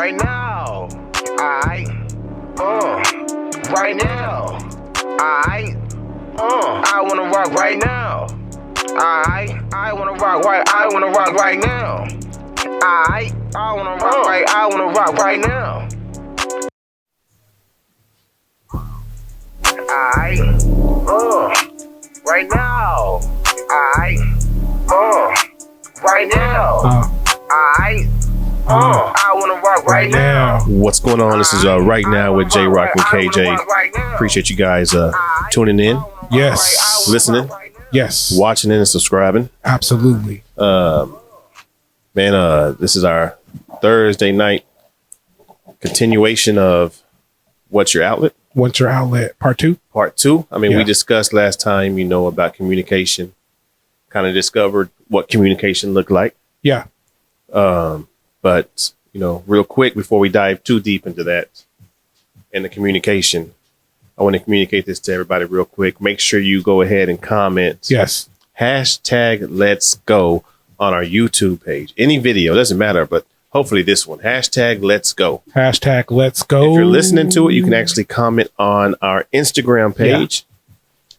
right now. Alright. Right now. Alright. I wanna rock right now. Alright. I wanna rock right. I wanna rock right now. Alright. I wanna rock right. I wanna rock right now. Alright. Right now. Alright. Right now. Alright. I wanna rock right now. What's going on? This is Right Now with J Rock and KJ. Appreciate you guys tuning in. Yes. Listening. Yes. Watching in and subscribing. Absolutely. This is our Thursday night continuation of What's Your Outlet? What's Your Outlet? Part 2? Part 2. I mean, Yeah. we discussed last time, about communication. Kind of discovered what communication looked like. Yeah. But, real quick before we dive too deep into that and the communication, I want to communicate this to everybody real quick. Make sure you go ahead and comment. Yes. Hashtag Let's Go on our YouTube page. Any video, doesn't matter, but hopefully this one. Hashtag Let's Go. Hashtag Let's Go. If you're listening to it, you can actually comment on our Instagram page.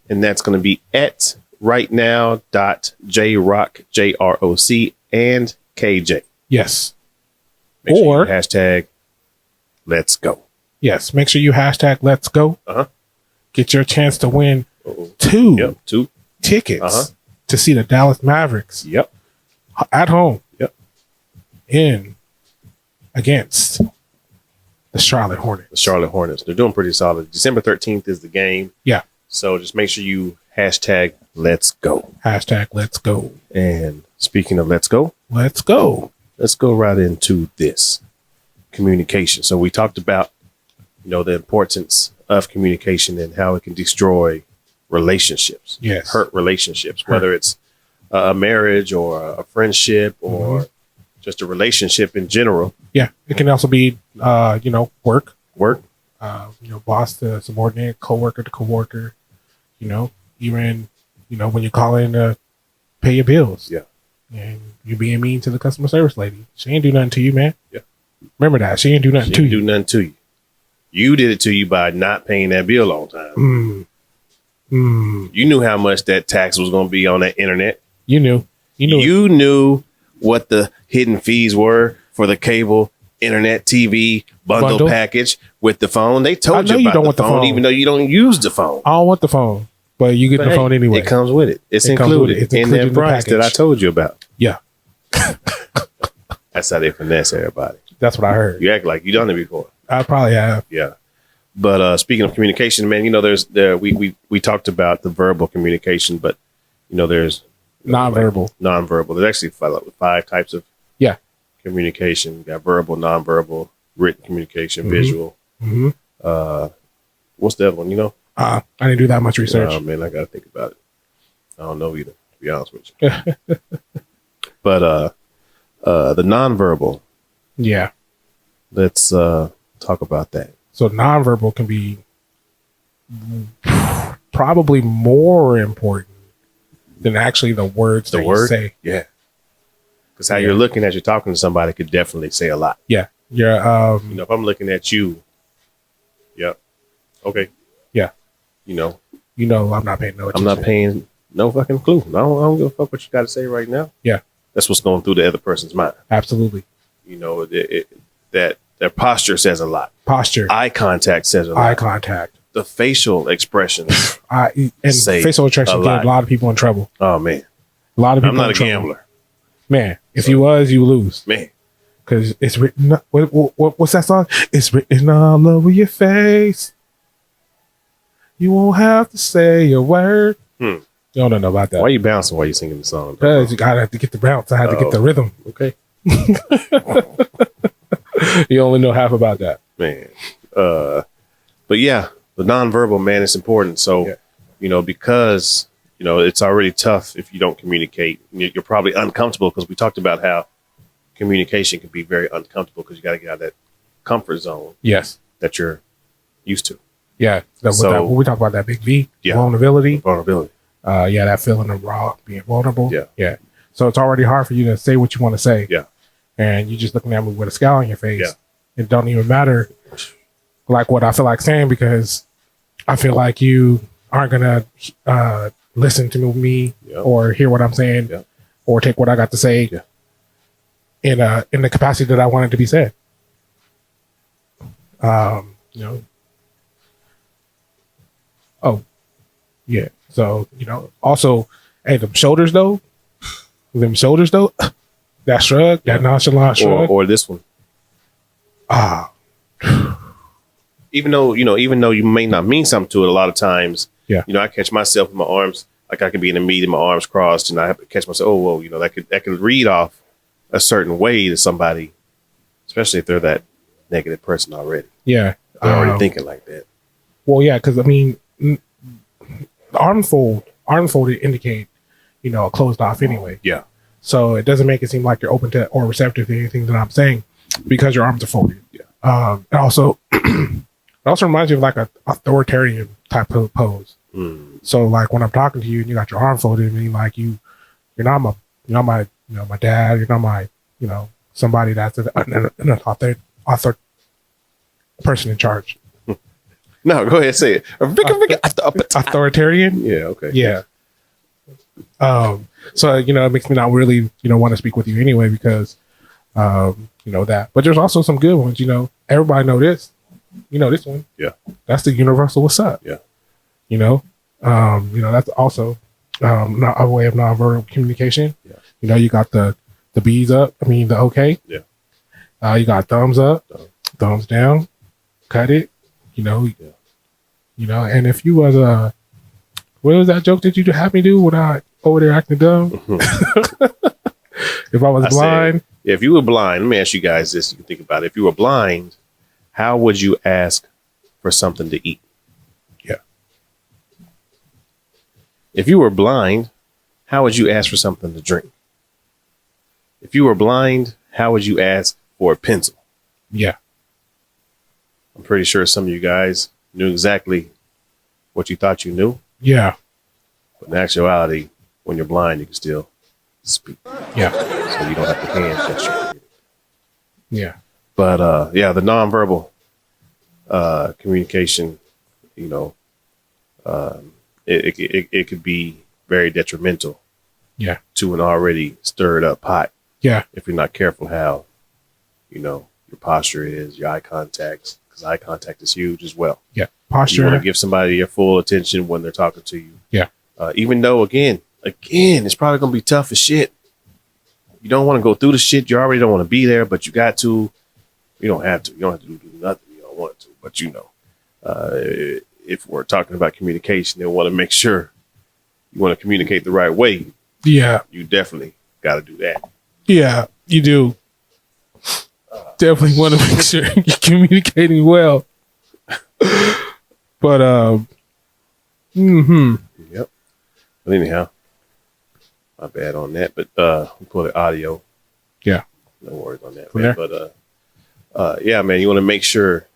Yeah. And that's going to be at rightnow.jrock, JROC, and KJ. Yes. Make sure or you hashtag Let's Go. Yes. Make sure you hashtag Let's Go. Get your chance to win two tickets to see the Dallas Mavericks. Yep. At home. Yep. Against the Charlotte Hornets. The Charlotte Hornets. They're doing pretty solid. December 13th is the game. Yeah. So just make sure you hashtag Let's Go. Hashtag Let's Go. And speaking of Let's Go. Let's go. Let's go right into this communication. So we talked about, the importance of communication and how it can destroy relationships. Yes. Hurt relationships, whether it's a marriage or a friendship or just a relationship in general. Yeah. It can also be, work. Work. Boss to subordinate, coworker to coworker, even, when you call in to pay your bills. Yeah. And you being mean to the customer service lady. She ain't do nothing to you, man. Yeah. Remember that. She ain't do nothing to you. Do nothing to you. You did it to you by not paying that bill on time. You knew how much that tax was going to be on that internet. You knew. You knew what the hidden fees were for the cable, internet, TV bundle package with the phone. They told you about the phone, even though you don't use the phone. I don't want the phone, but you get the phone anyway. It comes with it. It's included in that price that I told you about. Yeah. That's how they finesse everybody. That's what I heard. You act like you done it before. I probably have. Yeah. But speaking of communication, man, we talked about the verbal communication, but there's nonverbal. Nonverbal. There's actually five types of communication. You got verbal, nonverbal, written communication, visual. What's the other one? I didn't do that much research. Oh man, I gotta think about it. I don't know either, to be honest with you. But the nonverbal. Yeah. Let's talk about that. So nonverbal can be probably more important than actually the words that you say. Yeah. Because how you're looking at, you're talking to somebody could definitely say a lot. Yeah. You're if I'm looking at you. Yep. Okay. Yeah. I'm not paying no attention. I'm not paying no fucking clue. I don't give a fuck what you got to say right now. Yeah. That's what's going through the other person's mind. Absolutely. That their posture says a lot. Posture. Eye contact says a lot. Eye contact. The facial expressions. Facial expression get a lot of people in trouble. Oh man. A lot of people. I'm not a gambler. Man, if you was, you lose. Man. Because it's written. What's that song? It's written all over your face. You won't have to say a word. You don't know about that. Why are you bouncing while you're singing the song? Because you gotta have to get the bounce. I had to get the rhythm. Okay. You only know half about that, man. But yeah, the nonverbal, man, it's important. So, because it's already tough if you don't communicate. You're probably uncomfortable because we talked about how communication can be very uncomfortable because you got to get out of that comfort zone. Yes, that you're used to. Yeah. When we talk about that big V, vulnerability. That feeling of being vulnerable. Yeah. Yeah. So it's already hard for you to say what you want to say. Yeah. And you're just looking at me with a scowl on your face. Yeah. it don't even matter like what I feel like saying, because I feel like you aren't gonna listen to me or hear what I'm saying or take what I got to say in the capacity that I want it to be said. You know. Oh, yeah. So, you know, also, hey, them shoulders though, that shrug, that nonchalant shrug, or this one. Even though you may not mean something to it, a lot of times, you know, I catch myself with my arms, like I could be in a meeting, my arms crossed, and I have to catch myself. Oh, well, you know, that could read off a certain way to somebody, especially if they're that negative person already. Yeah, they're already thinking like that. Well, yeah, because I mean, the arm folded indicate, you know, closed off anyway. Yeah. So it doesn't make it seem like you're open to or receptive to anything that I'm saying because your arms are folded. Yeah. And also, it also reminds you of like a authoritarian type of pose. So like when I'm talking to you and you got your arm folded, I mean, like you're not my dad, you're not my, you know, somebody that's an author person in charge. No, go ahead, say it. Authoritarian. Yeah. Okay. Yeah. So, you know, it makes me not really, you know, want to speak with you anyway because, you know, that. But there's also some good ones, you know. Everybody know this. You know this one. Yeah. That's the universal what's up. Yeah. You know, that's also not a way of nonverbal communication. Yeah. You know, you got the B's up. I mean, the okay. Yeah. You got thumbs up, thumbs down, cut it. You know, you know, and if you was what was that joke that you have me do when I over there acting dumb? If I was blind. If you were blind, let me ask you guys this. You can think about it. If you were blind, how would you ask for something to eat? Yeah. If you were blind, how would you ask for something to drink? If you were blind, how would you ask for a pencil? Yeah. I'm pretty sure some of you guys knew exactly what you thought you knew. Yeah. But in actuality, when you're blind, you can still speak. Yeah. So you don't have to hand gesture. Yeah. But yeah, the nonverbal communication, you know, it could be very detrimental. Yeah. To an already stirred up pot. Yeah. If you're not careful how, you know, your posture is, your eye contact, because eye contact is huge as well. Yeah. Posture. You want to give somebody your full attention when they're talking to you. Yeah. Even though, again, it's probably going to be tough as shit. You don't want to go through the shit. You already don't want to be there, but you got to. You don't have to. You don't have to do nothing. You don't want to. But, you know, if we're talking about communication, they want to make sure you want to communicate the right way. Yeah. You definitely got to do that. Yeah, you do. Definitely want to make sure you're communicating well. But Yep. But anyhow, my bad on that. But we put the audio. Yeah. No worries on that, man. But yeah, man, you want to make sure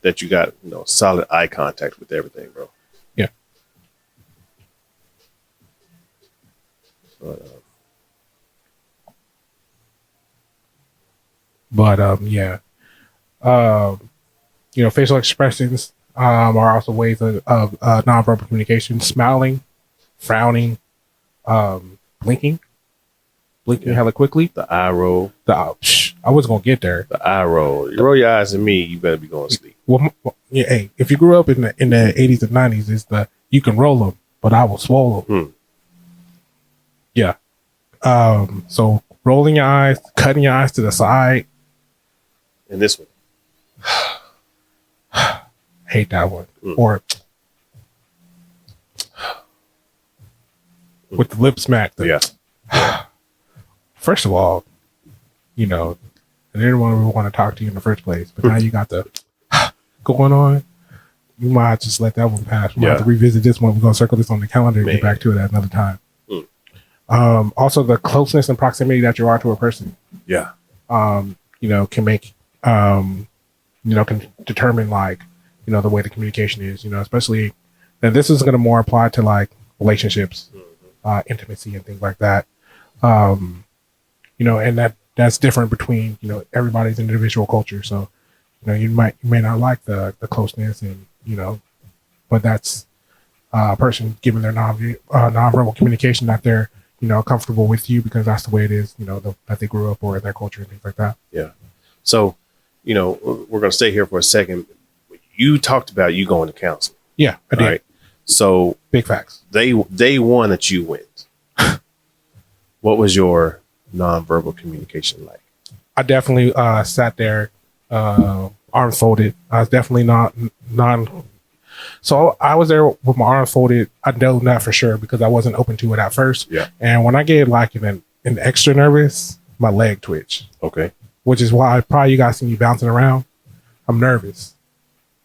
that you got, you know, solid eye contact with everything, bro. Yeah. But yeah. You know, facial expressions are also ways of nonverbal communication. Smiling, frowning, blinking hella quickly. The eye roll. I was gonna get there. The eye roll. You roll your eyes at me, you better be going to sleep. Well, yeah, hey, if you grew up in the 80s and 90s, it's you can roll them, but I will swallow them. Yeah. So rolling your eyes, cutting your eyes to the side. And this one. Hate that one. Or with the lip smack. Yeah. First of all, you know, I didn't want to talk to you in the first place, but now you got the going on. You might just let that one pass. We might have to revisit this one. We're going to circle this on the calendar and get back to it at another time. Also, the closeness and proximity that you are to a person. Yeah. You know, can make, you know, can determine like, you know, the way the communication is, you know, especially, and this is going to more apply to like relationships, intimacy and things like that. You know, and that's different between, you know, everybody's individual culture. So, you may not like the closeness, and but that's a person giving their nonverbal communication that they're comfortable with you because that's the way it is, that they grew up or their culture and things like that. Yeah. So, we're going to stay here for a second. You talked about you going to counseling. Yeah, I did. Right? So big facts. Day one that you went, what was your nonverbal communication like? I definitely sat there, arms folded. I was definitely not So I was there with my arms folded. I know that for sure because I wasn't open to it at first. Yeah. And when I get like an extra nervous, my leg twitch. Okay. Which is why probably you guys see me bouncing around. I'm nervous.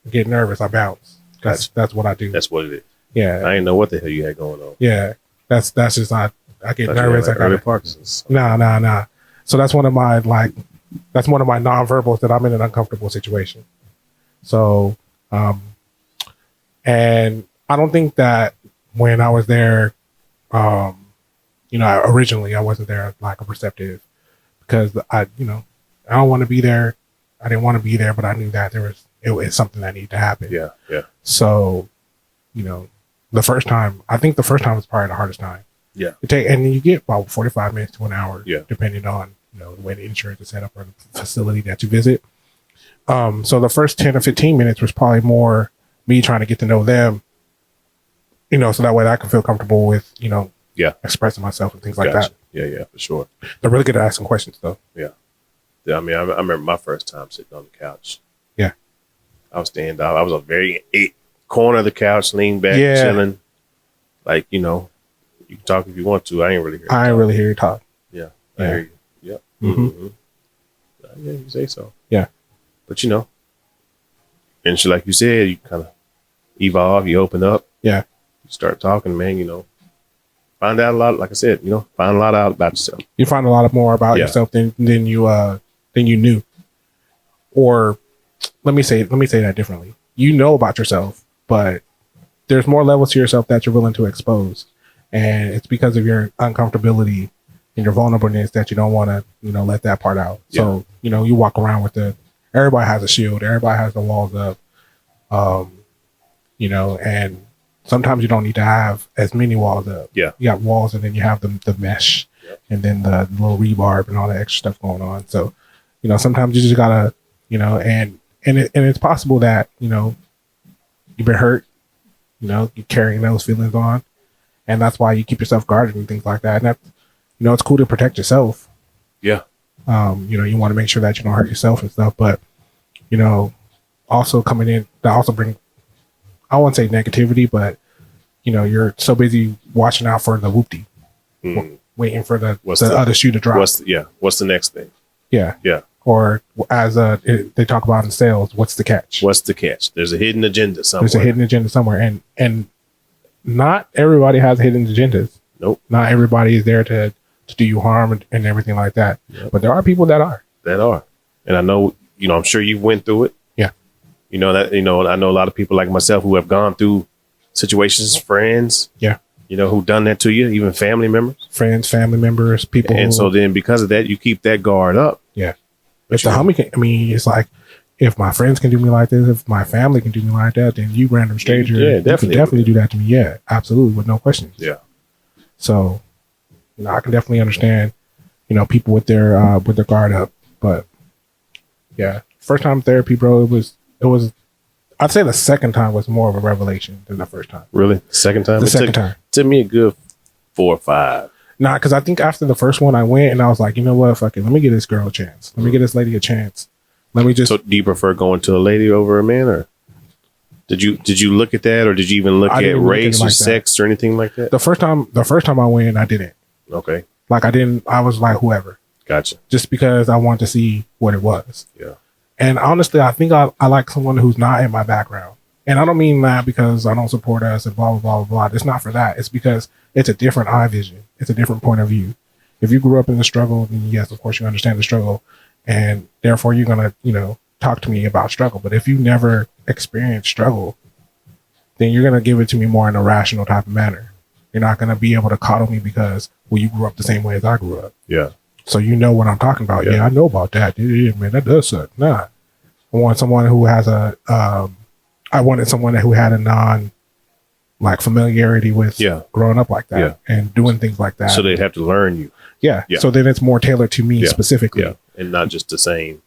I get nervous. I bounce. That's what I do. That's what it is. Yeah. I didn't know what the hell you had going on. Yeah. That's just I get nervous. Like early Parkinson's. Nah. So that's one of my nonverbals that I'm in an uncomfortable situation. So, and I don't think that when I was there, originally I wasn't there like a receptive because I don't want to be there. I didn't want to be there, but I knew that it was something that needed to happen. Yeah. Yeah. So, the first time was probably the hardest time. Yeah. And you get about 45 minutes to an hour, yeah, depending on the way the insurance is set up or the facility that you visit. So the first 10 or 15 minutes was probably more me trying to get to know them, so that way I can feel comfortable with, expressing myself and things like that. Yeah, for sure. They're really good at asking questions, though. Yeah. I mean, I remember my first time sitting on the couch. Yeah. I was standing up. I was a very corner of the couch, leaned back, chilling. Like, you can talk if you want to. I ain't really hear you talk. Yeah. I hear you. Yeah. Mm-hmm. Yeah, you say so. Yeah. But, and so like you said, you kind of evolve, you open up. Yeah. You start talking, man, find out a lot. Like I said, find a lot out about yourself. You find a lot more about yourself than you knew. Or let me say that differently. You know about yourself, but there's more levels to yourself that you're willing to expose. And it's because of your uncomfortability and your vulnerableness that you don't want to, let that part out. Yeah. So, you walk around with everybody has a shield. Everybody has the walls up. And sometimes you don't need to have as many walls up. Yeah. You got walls and then you have the mesh and then the little rebarb and all that extra stuff going on. So, sometimes you just gotta, and it's possible that, you've been hurt, you're carrying those feelings on. And that's why you keep yourself guarded and things like that. And that, it's cool to protect yourself. Yeah. You want to make sure that you don't hurt yourself and stuff, but, also coming in, that also bring, I won't say negativity, but, you're so busy watching out for the whoopty, waiting for the other shoe to drop. What's the next thing? Yeah. Yeah. Or as they talk about in sales, what's the catch? What's the catch? There's a hidden agenda somewhere. And not everybody has hidden agendas. Nope. Not everybody is there to do you harm and everything like that. Yep. But there are people that are. And I know, I'm sure you went through it. Yeah. I know a lot of people like myself who have gone through situations, friends. Yeah. Who've done that to you, even family members. Friends, family members, people. And so then because of that, you keep that guard up. Yeah. If the homie can, it's like, if my friends can do me like this, if my family can do me like that, then you random stranger, you can definitely do that to me. Yeah, absolutely, with no questions. Yeah. So, I can definitely understand, people with their guard up. But yeah, first time therapy, bro, it was. I'd say the second time was more of a revelation than the first time. Really, second time? Second time took me a good 4 or 5. Nah, because I think after the first one, I went and I was like, you know what, fuck it, let me give this girl a chance. Let me give this lady a chance. Let me just. So, do you prefer going to a lady over a man, or did you look at that, or did you even look at race or sex or anything like that? The first time I went, I didn't. Okay. Like I was like whoever. Gotcha. Just because I wanted to see what it was. Yeah. And honestly, I think I like someone who's not in my background. And I don't mean that because I don't support us and blah, blah, blah, blah, blah. It's not for that. It's because it's a different eye vision. It's a different point of view. If you grew up in the struggle, then yes, of course you understand the struggle. And therefore you're going to, talk to me about struggle. But if you never experienced struggle, then you're going to give it to me more in a rational type of manner. You're not going to be able to coddle me because, you grew up the same way as I grew up. Yeah. So you know what I'm talking about. Yeah, I know about that. Yeah, man, that does suck. Nah. I want someone who has I wanted someone who had a non like familiarity with growing up like that and doing things like that. So they'd have to learn you. Yeah. So then it's more tailored to me specifically. Yeah. And not just the same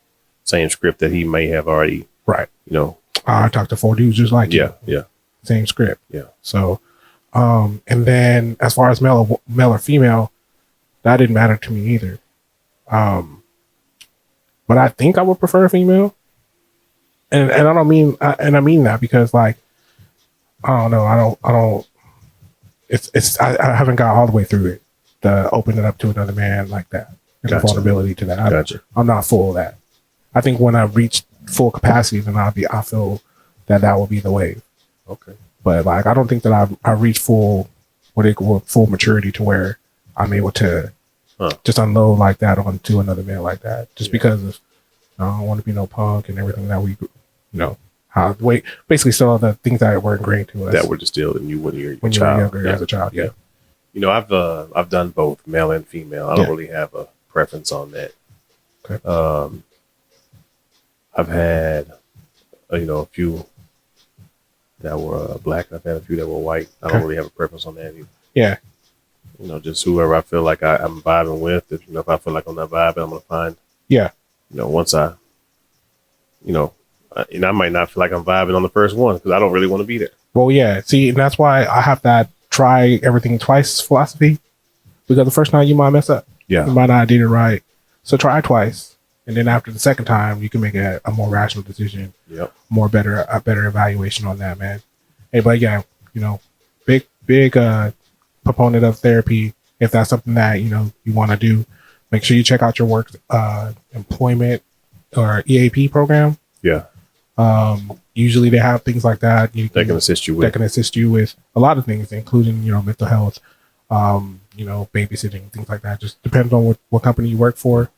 script that he may have already. Right. You know. I talked to 4 dudes just like you. Yeah. Same script. Yeah. So, and then as far as male or female, that didn't matter to me either. But I think I would prefer a female. And I don't mean, and I mean that because like, I don't know. I don't, I haven't got all the way through it to open it up to another man like that. And the vulnerability to that. I'm not full of that. I think when I reach full capacity, then I feel that will be the wave. Okay. But like, I don't think that I reach full maturity to where I'm able to just unload like that onto another man like that. Just because of, I don't want to be no punk and everything that we, you know, basically still the things that were ingrained to us. That were distilled in you when you were younger as a child. Yeah. You know, I've done both male and female. I don't really have a preference on that. Okay. I've had, a few that were black. I've had a few that were white. I don't really have a preference on that either. Yeah. You know, just whoever I feel like I'm vibing with. If I feel like I'm not vibing, I'm gonna find. Yeah. Once and I might not feel like I'm vibing on the first one because I don't really want to be there. Well, yeah. See, and that's why I have that try everything twice philosophy, because the first time you might mess up. Yeah. You might not did it right. So try twice. And then after the second time, you can make a more rational decision. Yep. A better evaluation on that, man. Hey, but yeah, big proponent of therapy. If that's something that, you want to do, make sure you check out your work, employment or EAP program. Yeah. Usually they have things like that. They can assist you with a lot of things, including, mental health, babysitting, things like that. Just depends on what company you work for.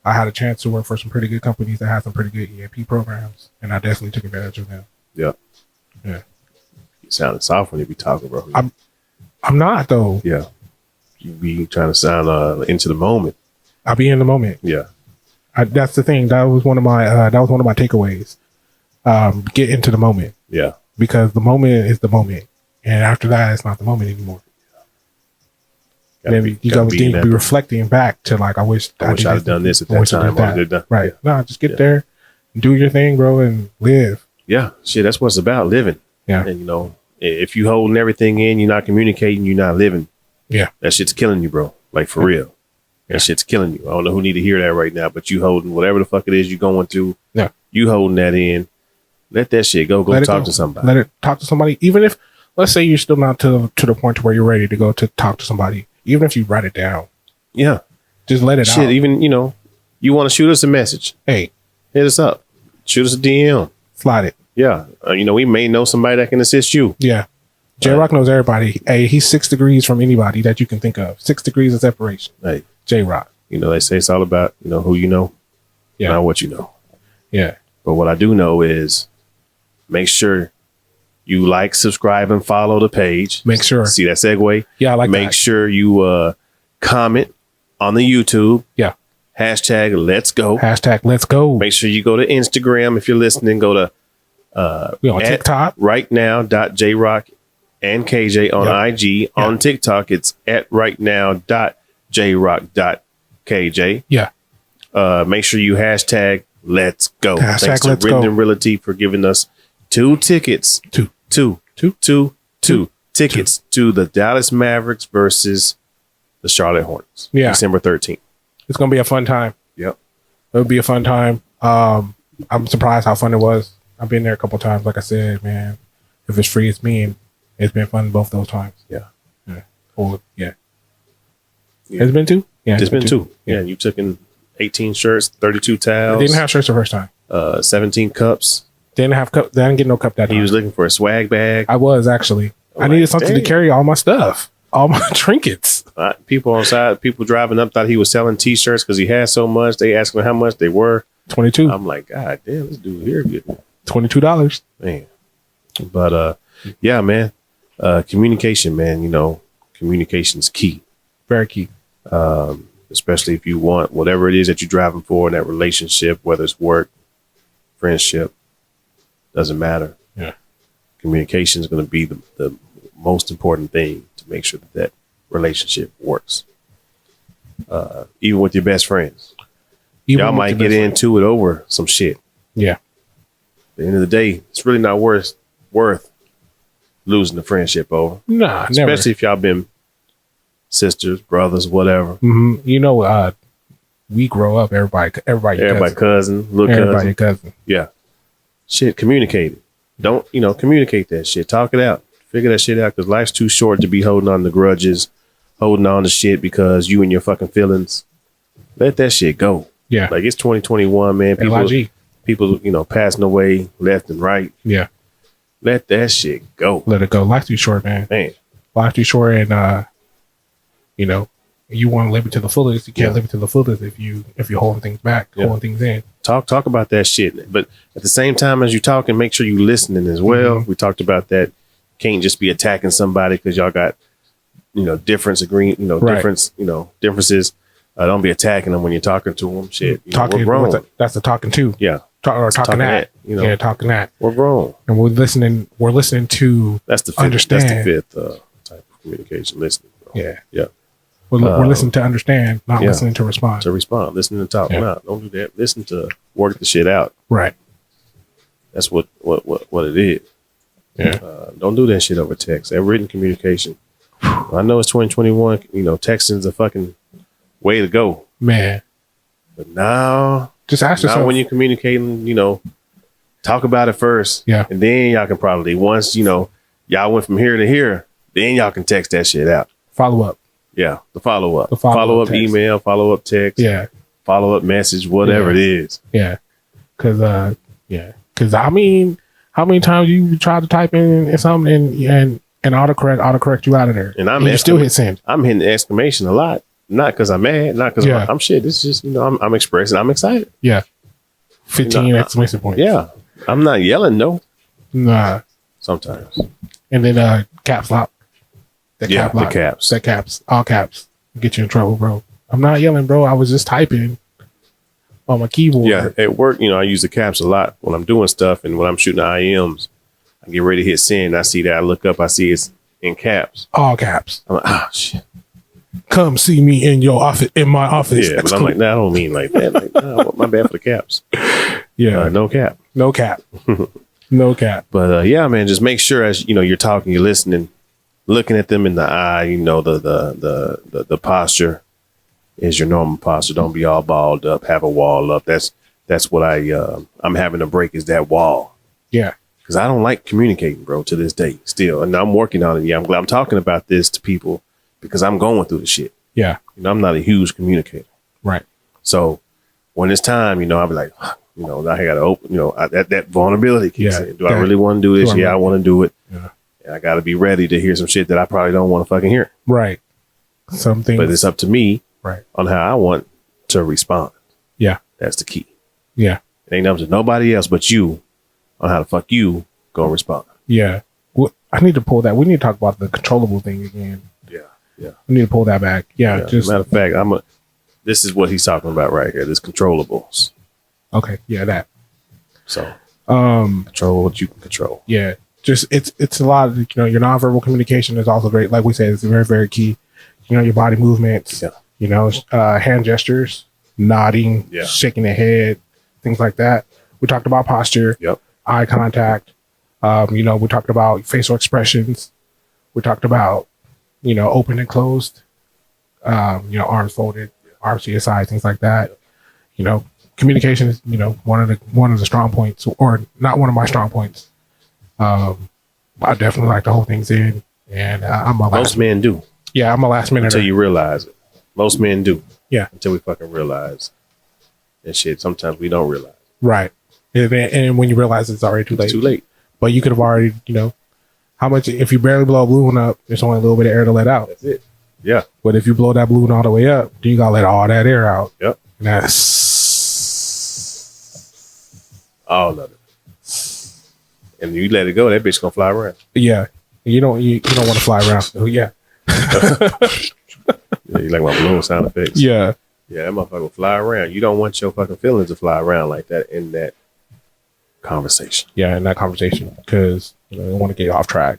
I had a chance to work for some pretty good companies that had some pretty good EAP programs, and I definitely took advantage of them. Yeah. Yeah. You sound soft when you be talking, bro. I'm not though. Yeah. You be trying to sound into the moment. I'll be in the moment. Yeah. That's the thing. That was one of my takeaways. Get into the moment. Yeah. Because the moment is the moment. And after that, it's not the moment anymore. Maybe you gotta be reflecting back to like, I wish I'd have done this at that time. Right. Yeah. No, just get there, do your thing, bro, and live. Yeah. Shit, that's what it's about, living. Yeah. And if you holding everything in, you're not communicating, you're not living. Yeah. That shit's killing you, bro. Like for real. That shit's killing you. I don't know who need to hear that right now, but you holding whatever the fuck it is you're going through. Yeah. You holding that in. Let that shit go. Go talk to somebody. Let it talk to somebody. Even if, let's say you're still not to the point where you're ready to go to talk to somebody. Even if you write it down. Yeah. Just let it out. Even, you want to shoot us a message. Hey. Hit us up. Shoot us a DM. Slide it. Yeah. We may know somebody that can assist you. Yeah. J-Rock knows everybody. Hey, he's 6 degrees from anybody that you can think of. 6 degrees of separation. Hey. J-Rock. They say it's all about, who you know. Yeah. Not what you know. Yeah. But what I do know is make sure you like, subscribe, and follow the page. Make sure. See that segue? Yeah, I like that. Make sure you comment on the YouTube. Yeah. Hashtag let's go. Hashtag let's go. Make sure you go to Instagram. If you're listening, go to we on TikTok. Right now.jrock and KJ on IG. Yeah. On TikTok, it's at right now.jrock.kj. Yeah. Make sure you hashtag let's go. Hashtag Thanks to Rendon Realty for giving us 2 tickets. Two tickets to the Dallas Mavericks versus the Charlotte Hornets. Yeah. December 13th. It's going to be a fun time. Yep. It'll be a fun time. I'm surprised how fun it was. I've been there a couple times. Like I said, man, if it's free, it's me. And it's been fun both those times. Yeah. Yeah. Yeah. Has it been 2? Yeah. It's been 2. Yeah. You took in 18 shirts, 32 towels. I didn't have shirts the first time. 17 cups. Didn't have cup. Didn't get no cup that time. He was looking for a swag bag. I was actually. I needed something to carry all my stuff, all my trinkets. People driving up thought he was selling T-shirts because he had so much. They asked him how much they were. $22. I'm like, God damn, this dude here good. $22. Man, but yeah, man. Communication, man. Communication's key. Very key. Especially if you want whatever it is that you're driving for in that relationship, whether it's work, friendship, doesn't matter. Yeah. Communication is going to be the most important thing to make sure that relationship works. Even with your best friends. Y'all might get into it over some shit. Yeah. At the end of the day, it's really not worth losing the friendship over. Nah, especially never. if y'all been sisters, brothers, whatever. Mm-hmm. You know, we grow up, everybody cousin, little everybody cousin. Yeah. Shit, communicate it. Don't, communicate that shit. Talk it out. Figure that shit out, because life's too short to be holding on to grudges, holding on to shit because you and your fucking feelings. Let that shit go. Yeah. Like, it's 2021, man. People, passing away left and right. Yeah. Let that shit go. Let it go. Life's too short, man. Life's too short, and you want to live it to the fullest. You can't live it to the fullest if you're holding things back, holding things in. Talk about that shit. But at the same time as you talking, make sure you listening as well. Mm-hmm. We talked about that. Can't just be attacking somebody because y'all got, differences. Don't be attacking them when you're talking to them. Shit. We're grown. That's the talking to. Yeah. Talking at. Yeah, talking at. We're grown. And we're listening to that's the fifth, understand. That's the fifth type of communication, listening. Bro. Yeah. Yeah. We're listening to understand, not listening to respond. Listening to talk. Yeah. Don't do that. Listen to work the shit out. Right. That's what it is. Yeah. Don't do that shit over text. That written communication. I know it's 2021. Texting's a fucking way to go, man. But now, just ask yourself. Now, when you're communicating, talk about it first. Yeah. And then y'all can probably once y'all went from here to here, then y'all can text that shit out. Follow up. Yeah, the follow up. Follow up email, follow up text. Yeah. Follow up message, whatever it is. Yeah. Because I mean, how many times you tried to type in something and autocorrect you out of there, and you still hit send. I'm hitting the exclamation a lot, not because I'm mad, not because I'm shit. This is just I'm expressing. I'm excited. Yeah. 15 exclamation points. Yeah. I'm not yelling no. Nah. Sometimes. And then caps lock. The caps. That caps. All caps. Get you in trouble, bro. I'm not yelling, bro. I was just typing on my keyboard. Yeah, at work, I use the caps a lot when I'm doing stuff, and when I'm shooting IMs, I get ready to hit send. I see that. I look up. I see it's in caps. All caps. I'm like, shit. Come see me in your office, in my office. Yeah, but I'm like, nah, I don't mean like that. Like, nah, my bad for the caps. Yeah. No cap. No cap. No cap. But yeah, man, just make sure as you're talking, you're listening, looking at them in the eye. The posture is your normal posture. Don't be all balled up. Have a wall up. That's what I'm having to break, is that wall. Yeah. Because I don't like communicating, bro, to this day still, and I'm working on it. Yeah, I'm glad I'm talking about this to people because I'm going through the shit. Yeah. I'm not a huge communicator. Right. So when it's time, I'll be like, I got to open, that vulnerability kicks in. Do I really want to do this? Yeah, I want to do it. Yeah. And I got to be ready to hear some shit that I probably don't want to fucking hear. Right. Some things. But it's up to me. Right. On how I want to respond. Yeah. That's the key. Yeah. It ain't up to nobody else but you on how the fuck you gonna respond. Yeah. Well, I need to pull that. We need to talk about the controllable thing again. Yeah. Yeah. We need to pull that back. Yeah. Just matter of fact, this is what he's talking about right here. This controllables. Okay. Yeah. That. So, control what you can control. Yeah. Just it's a lot of, your nonverbal communication is also great. Like we said, it's very, very key. Your body movements. Yeah. Hand gestures, nodding, shaking the head, things like that. We talked about posture. Yep. Eye contact. We talked about facial expressions. We talked about, open and closed. Arms folded, arms to your side, things like that. Communication is, one of the strong points, or not one of my strong points. I definitely like to hold things in, and most men do. Yeah, I'm a last minute. Until you realize it. Most men do. Yeah. Until we fucking realize. And shit, sometimes we don't realize. Right. And when you realize it's already too late. It's too late. But you could have already, how much, if you barely blow a balloon up, there's only a little bit of air to let out. That's it. Yeah. But if you blow that balloon all the way up, then you got to let all that air out. Yep. And that's all of it. And you let it go, that bitch gonna fly around. Yeah. You don't want to fly around. So yeah. Yeah, you like my balloon sound effects. Yeah. Yeah, that motherfucker will fly around. You don't want your fucking feelings to fly around like that in that conversation. Yeah, in that conversation, because you know, they don't want to get off track.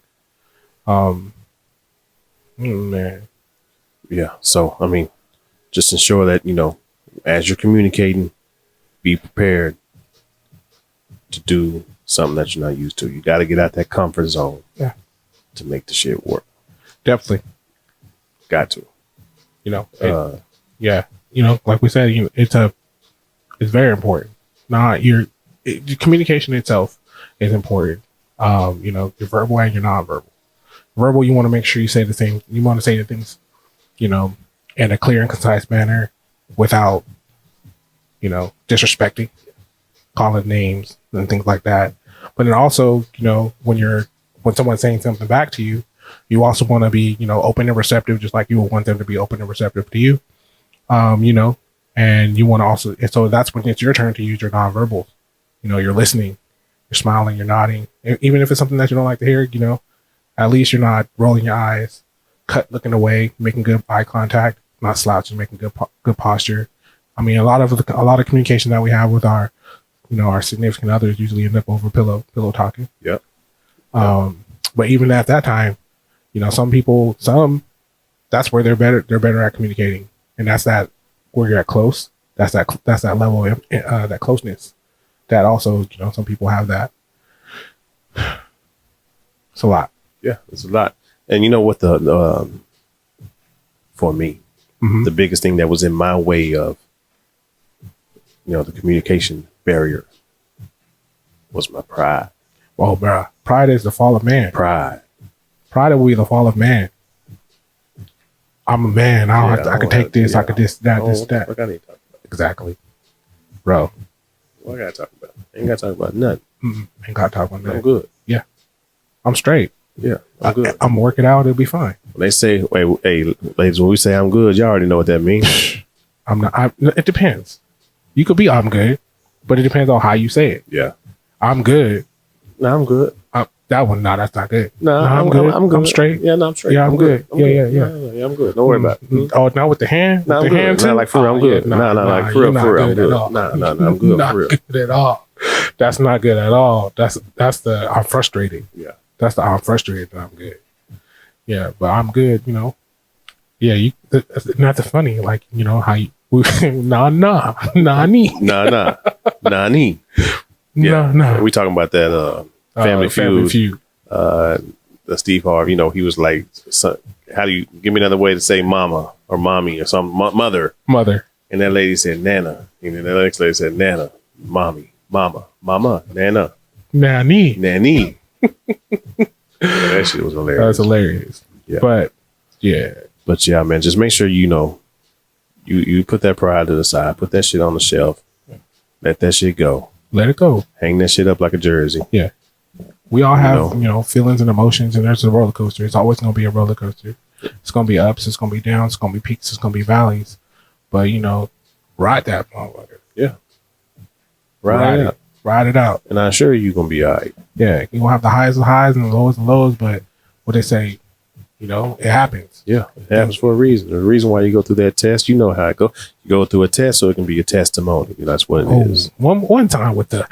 Man. Yeah. So, I mean, just ensure that, you know, as you're communicating, be prepared to do something that you're not used to. You got to get out that comfort zone to make the shit work. Definitely. Got to. You know, yeah. You know, like we said, you know, it's very important. Communication itself is important. You know, your verbal and your nonverbal. Verbal, you want to make sure you say the things. You want to say the things, you know, in a clear and concise manner, without, you know, disrespecting, calling names and things like that. But then also, you know, when someone's saying something back to you, you also want to be, you know, open and receptive, just like you would want them to be open and receptive to you. You know, and you want to also, and so that's when it's your turn to use your nonverbals. You know, you're listening, you're smiling, you're nodding, even if it's something that you don't like to hear. You know, at least you're not rolling your eyes, looking away, making good eye contact, not slouching, making good posture. I mean, a lot of communication that we have with our, you know, our significant others usually end up over pillow talking. Yep. But even at that time, you know, that's where they're better at communicating, and that's that where you're at close. That's that level of that closeness. That also, you know, some people have that. It's a lot. Yeah, it's a lot. And you know what for me, the biggest thing that was in my way of, you know, the communication barrier was my pride. Well, bro, pride is the fall of man. Pride will be the fall of man. I'm a man. I can take this. I could this, that, this, that. What I need to talk about? Exactly. Bro. What I got to talk about? I ain't got to talk about nothing. Ain't got to talk about nothing. I'm good. Yeah. I'm straight. Yeah, I'm good. I'm working out. It'll be fine. When they say, hey, ladies, when we say I'm good, y'all already know what that means. I'm not. It depends. You could be I'm good, but it depends on how you say it. Yeah. I'm good. No, I'm good. That one, no, that's not good. No, I'm good. I'm good. I'm straight. Yeah, no, I'm straight. Yeah, I'm good. Yeah. Yeah, I'm good. Don't worry about it. Oh, now with the hand? No, I'm good. Not like for real, I'm good. No, like for real, I'm good. No, I'm good for real. Not good at all. That's not good at all. That's the I'm frustrated. Yeah. That's the I'm frustrated that I'm good. Yeah, but I'm good, you know. Yeah, not the funny, like, you know, how you nah. Yeah. We talking about that Family Feud. The Steve Harvey, you know, he was like, son, how do you give me another way to say mama or mommy or some mother? And that lady said Nana. And then the next lady said Nana, mommy, mama, Nana, nanny. That shit was hilarious. That was hilarious. Yeah. But yeah, man, just make sure, you know, you put that pride to the side, put that shit on the shelf, let that shit go. Let it go. Hang that shit up like a jersey. Yeah. We all have, you know, feelings and emotions, and there's a roller coaster. It's always going to be a roller coaster. It's going to be ups, it's going to be downs, it's going to be peaks, it's going to be valleys. But, you know, ride that motherfucker. Yeah. Ride it out. And I assure you, you're going to be all right. Yeah. You're going to have the highs and highs and the lows and lows, but what they say, you know, it happens. Yeah. It happens for a reason. The reason why you go through that test, you know how it goes. You go through a test so it can be a testimony. You know, that's what it is. One time with the...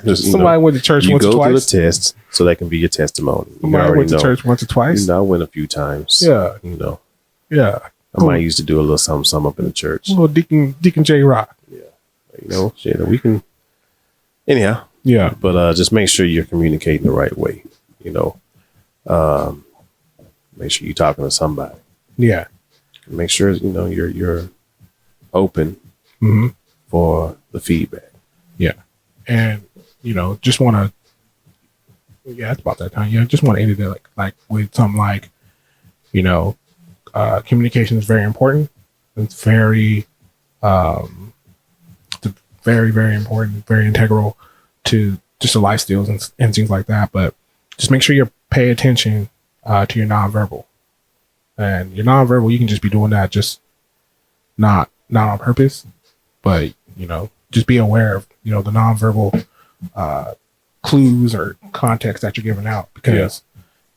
Just, somebody went to church once or twice. You go through the test so that can be your testimony. Somebody went to church once or twice. You know, I went a few times. Yeah. You know. Yeah. I might used to do a little something up in the church. Little Deacon J Rock. Yeah. You know, shit, we can. Anyhow. Yeah. But just make sure you're communicating the right way. You know. Make sure you're talking to somebody. Yeah. Make sure, you know, you're open for the feedback. Yeah. And, you know, just want to, it's about that time. Yeah, just want to end it like with something like, you know, communication is very important. It's very, very, very important, very integral to just the life skills and things like that. But just make sure you pay attention to your nonverbal. And your nonverbal, you can just be doing that just not on purpose, but, you know, just be aware of, you know, the nonverbal clues or context that you're giving out, because,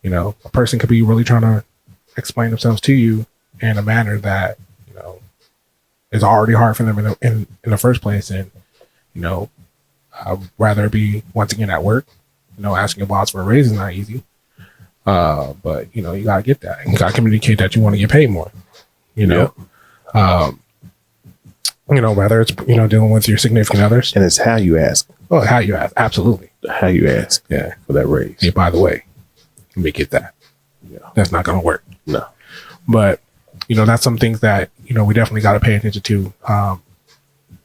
you know, a person could be really trying to explain themselves to you in a manner that, you know, is already hard for them in the first place. And, you know, I'd rather be once again at work. Asking your boss for a raise is not easy. But you gotta get that. You gotta communicate that you want to get paid more. Whether it's dealing with your significant others. And it's how you ask. Oh, how you ask, absolutely. How you ask, for that raise. Hey, by the way, let me get that. Yeah, that's not gonna work. No, but that's some things that we definitely got to pay attention to.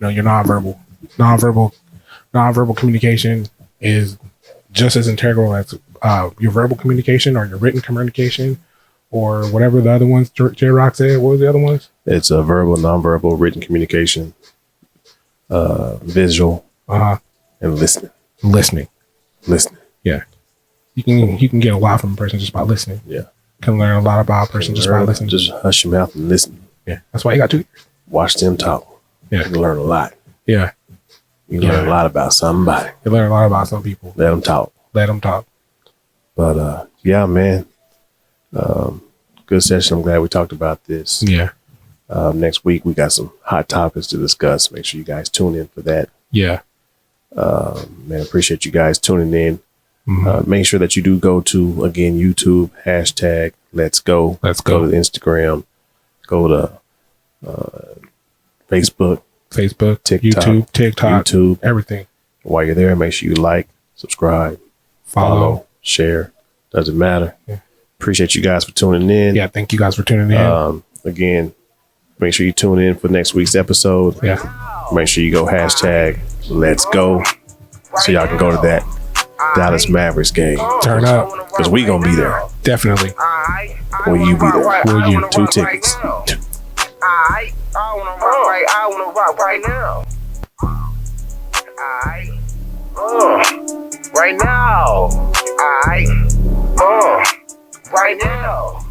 Your nonverbal communication is just as integral as your verbal communication or your written communication or whatever the other ones J-Rock said. What was the other ones? It's a verbal, nonverbal, written communication, visual, and listening. Listening. Yeah. You can get a lot from a person just by listening. Yeah. Can learn a lot about a person just by listening. Just hush your mouth and listen. Yeah. That's why you got 2 ears. Watch them talk. Yeah. You can learn a lot. Yeah. You learn a lot about somebody. You learn a lot about some people. Let them talk. But yeah, man. Good session. I'm glad we talked about this. Yeah. Next week we got some hot topics to discuss. Make sure you guys tune in for that. Yeah. Man, appreciate you guys tuning in. Mm-hmm. Make sure that you do go to, again, YouTube, hashtag Let's Go. Let's go. Go to Instagram. Go to Facebook, TikTok, YouTube, everything. While you're there, make sure you like, subscribe, follow, share. Doesn't matter. Yeah. Appreciate you guys for tuning in. Yeah, thank you guys for tuning in. Again, make sure you tune in for next week's episode. Yeah. Make sure you go hashtag Let's Go so y'all can go to that Dallas Mavericks game. Turn up. Because we going to be there. Definitely. Will you be there? Will you? 2 tickets. I wanna rock right now. Right now. Right now.